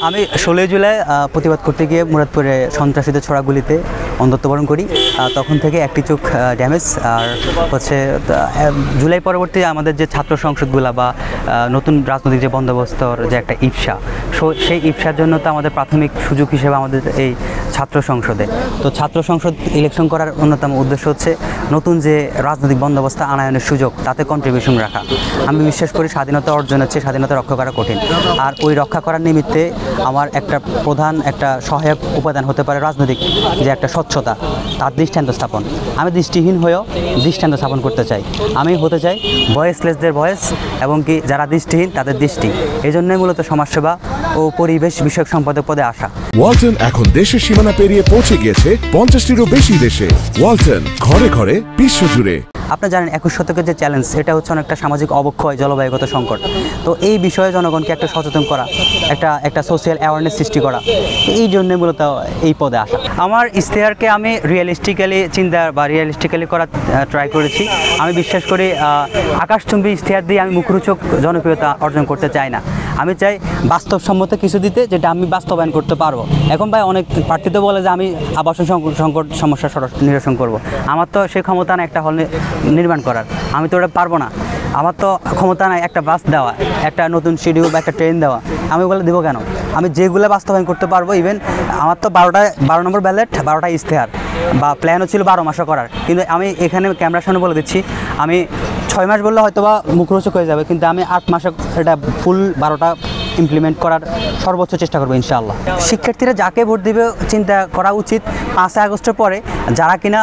আমি 16 জুলাই প্রতিবাদ করতে গিয়ে মুরাদপুরে সন্ত্রাসীদের ছোড়া গুলিতে অন্ধত্ববরণ করি। তখন থেকে একটি চোখ ড্যামেজ। আর হচ্ছে জুলাই পরবর্তী আমাদের যে ছাত্র সংসদগুলো বা নতুন রাজনৈতিক যে বন্দোবস্তর যে একটা ইপসা, সেই ইপসার জন্য তো আমাদের প্রাথমিক সুযোগ হিসেবে আমাদের এই ছাত্র সংসদে। তো ছাত্র সংসদ ইলেকশন করার অন্যতম উদ্দেশ্য হচ্ছে নতুন যে রাজনৈতিক বন্দোবস্ত আনায়নের সুযোগ, তাতে কন্ট্রিবিউশন রাখা। আমি বিশ্বাস করি স্বাধীনতা অর্জনের চেয়ে স্বাধীনতা রক্ষা করা কঠিন। আর ওই রক্ষা করার নিমিত্তে আমার একটা প্রধান একটা সহায়ক উপাদান হতে পারে রাজনৈতিক যে একটা স্বচ্ছতা, তার দৃষ্টান্ত স্থাপন। আমি দৃষ্টিহীন হয়েও দৃষ্টান্ত স্থাপন করতে চাই। আমি হতে চাই ভয়েসলেসদের ভয়েস, এবং কি যারা দৃষ্টিহীন তাদের দৃষ্টি। এই জন্যই মূলত সমাজসেবা ও পরিবেশ বিষয়ক সম্পাদক পদে আসা। ওয়ালটন এখন দেশের সীমানা পেরিয়ে পৌঁছে গিয়েছে 50টিরও বেশি দেশে। ওয়ালটন, ঘরে ঘরে বিশ্বজুড়ে। আপনি জানেন 21 শতকের যে চ্যালেঞ্জ, এটা হচ্ছে অনেকটা সামাজিক অবক্ষয়, জলবায়ুগত সংকট। তো এই বিষয়ে জনগণকে একটা সচেতন করা, একটা সোশ্যাল অ্যাওয়ারনেস সৃষ্টি করা, এই জন্যে মূলত এই পদে আসা। আমার ইশতেহারকে আমি রিয়েলিস্টিক্যালি চিন্তা বা রিয়েলিস্টিক্যালি করার ট্রাই করেছি। আমি বিশ্বাস করি আকাশচুম্বী ইশতেহার দিয়ে আমি মুখরোচক জনপ্রিয়তা অর্জন করতে চাই না। আমি চাই বাস্তবসম্মত কিছু দিতে, যেটা আমি বাস্তবায়ন করতে পারবো। এখন ভাই অনেক প্রার্থী তো বলে যে আমি আবাসন সংকট সমস্যা নিরসন করব। আমার তো সেই ক্ষমতা না একটা হল নির্মাণ করার, আমি তো ওটা পারবো না। আমার তো ক্ষমতা নাই একটা বাস দেওয়া, একটা নতুন শিডিউল বা একটা ট্রেন দেওয়া। আমি বলে দেবো কেন? আমি যেগুলো বাস্তবায়ন করতে পারবো, ইভেন আমার তো 12 নম্বর ব্যালেট, 12টা ইশতেহার বা প্ল্যানও ছিল 12 মাসও করার। কিন্তু আমি এখানে ক্যামেরার সামনে বলে দিচ্ছি, আমি 6 মাস বললে হয়তো বা মুখরোচক হয়ে যাবে, কিন্তু আমি 8 মাসে এটা ফুল 12টা ইমপ্লিমেন্ট করার সর্বোচ্চ চেষ্টা করবো ইনশাআল্লাহ। শিক্ষার্থীরা যাকে ভোট দিবে চিন্তা করা উচিত 5 আগস্টের পরে যারা কিনা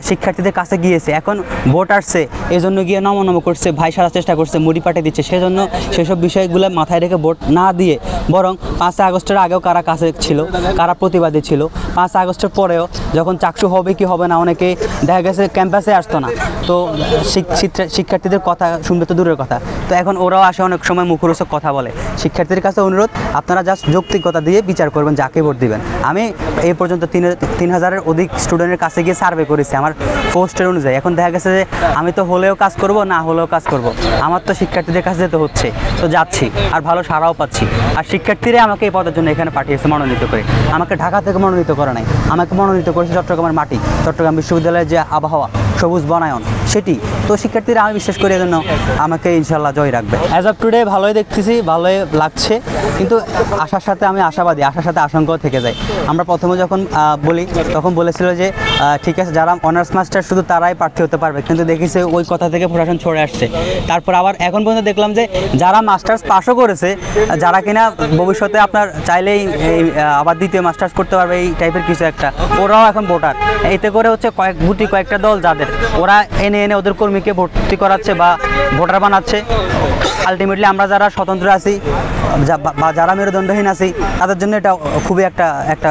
শিক্ষার্থীদের কাছে গিয়েছে, এখন ভোট আসছে এই জন্য গিয়ে নম করছে, ভাই সারার চেষ্টা করছে, মুড়ি পাঠিয়ে দিচ্ছে, সেজন্য সেসব বিষয়গুলো মাথায় রেখে ভোট না দিয়ে বরং 5 আগস্টের আগেও কারা কাছে ছিল, কারা প্রতিবাদী ছিল, 5 আগস্টের পরেও যখন চাকসু হবে কি হবে না, অনেকে দেখা গেছে ক্যাম্পাসে আসতো না, তো শিক্ষার্থীদের কথা শুনবে তো দূরের কথা। তো এখন ওরাও আসে, অনেক সময় মুখরোচক কথা বলে। শিক্ষার্থীদের কাছে অনুরোধ, আপনারা জাস্ট যৌক্তিকতা দিয়ে বিচার করবেন যাকে ভোট দিবেন। আমি এই পর্যন্ত 3000-এর অধিক স্টুডেন্টের কাছে গিয়ে সার্ভে করেছি আমার পোস্টের অনুযায়ী। এখন দেখা গেছে যে আমি তো হলেও কাজ করব, না হলেও কাজ করব। আমার তো শিক্ষার্থীদের কাছে যেতে হচ্ছে, তো যাচ্ছি আর ভালো সাড়াও পাচ্ছি। আর শিক্ষার্থীরা আমাকে এই পদের জন্য এখানে পাঠিয়েছে মনোনীত করে। আমাকে ঢাকা থেকে মনোনীত করা নাই, আমাকে মনোনীত করেছে চট্টগ্রামের মাটি, চট্টগ্রাম বিশ্ববিদ্যালয়ের যে আবহাওয়া, সবুজ বনায়ন, সেটি। তো শিক্ষার্থীরা আমি বিশ্বাস করি এজন্য আমাকে ইনশাল্লাহ জয় রাখবে। অ্যাজ অফ টুডে ভালোই দেখতেছি, ভালোই লাগছে, কিন্তু আশার সাথে আমি আশাবাদী, আশার সাথে আশঙ্কাও থেকে যায়। আমরা প্রথমে যখন বলি তখন বলেছিল যে ঠিক আছে, যারা অনার্স মাস্টার শুধু তারাই প্রার্থী হতে পারবে, কিন্তু দেখেছি ওই কথা থেকে প্রশাসন সরে আসছে। তারপর আবার এখন পর্যন্ত দেখলাম যে যারা মাস্টার্স পাসও করেছে, যারা কিনা ভবিষ্যতে আপনার চাইলেই আবার দ্বিতীয় মাস্টার্স করতে পারবে, এই টাইপের কিছু একটা, ওরাও এখন ভোটার। এতে করে হচ্ছে কয়েকটা দল যাদের ওরা এনে ওদের কর্মীকে ভর্তি করাচ্ছে বা ভোটার বানাচ্ছে। আলটিমেটলি আমরা যারা স্বতন্ত্র আছি বা যারা মেরুদণ্ডহীন আছি, তাদের জন্য এটা খুবই একটা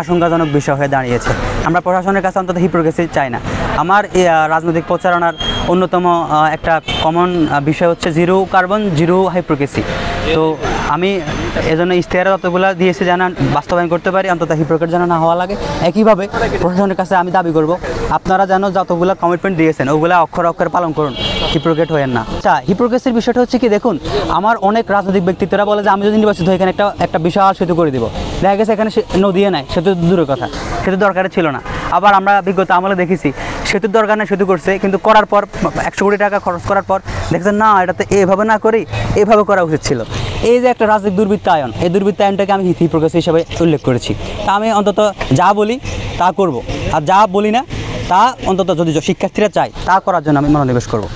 আশঙ্কাজনক বিষয় হয়ে দাঁড়িয়েছে। আমরা প্রশাসনের কাছে অন্তত হিপোক্রেসি চাই না। আমার রাজনৈতিক প্রচারণার অন্যতম একটা কমন বিষয় হচ্ছে জিরো কার্বন, জিরো হিপোক্রেসি। তো আমি এজন্য ইশতেহার যতগুলো দিয়েছি যেন বাস্তবায়ন করতে পারি, অন্তত হিপোক্রেট যেন না হওয়া লাগে। একইভাবে প্রশাসনের কাছে আমি দাবি করব, আপনারা যেন যতগুলো কমিটমেন্ট দিয়েছেন ওগুলো অক্ষরে পালন করুন, হিপোক্রেট হয়েন না। আচ্ছা, হিপোক্রেসির বিষয়টা হচ্ছে কি, দেখুন আমার অনেক রাজনৈতিক ব্যক্তিত্বরা বলে যে আমি যদি নির্বাচিত হই এখানে একটা বিশাল সেতু করে দিব। দেখা গেছে এখানে নদীয়ে নাই, সেতু দূরের কথা, সেতু দরকার ছিল না। আবার আমরা বিগত আমলে দেখেছি সেতুর দরকার নেই, সেতু করছে, কিন্তু করার পর 100 কোটি টাকা খরচ করার পর দেখছেন না, এটাতে এভাবে না করি এভাবে করা উচিত ছিল। এই যে একটা রাজনৈতিক দুর্বৃত্তায়ন, এই দুর্বৃত্তায়নটাকে আমি হিপোক্রেসি হিসেবে উল্লেখ করেছি। তা আমি অন্তত যা বলি তা করব, আর যা বলি না তা অন্তত যদি শিক্ষার্থীরা চায় তা করার জন্য আমি মনোনিবেশ করব।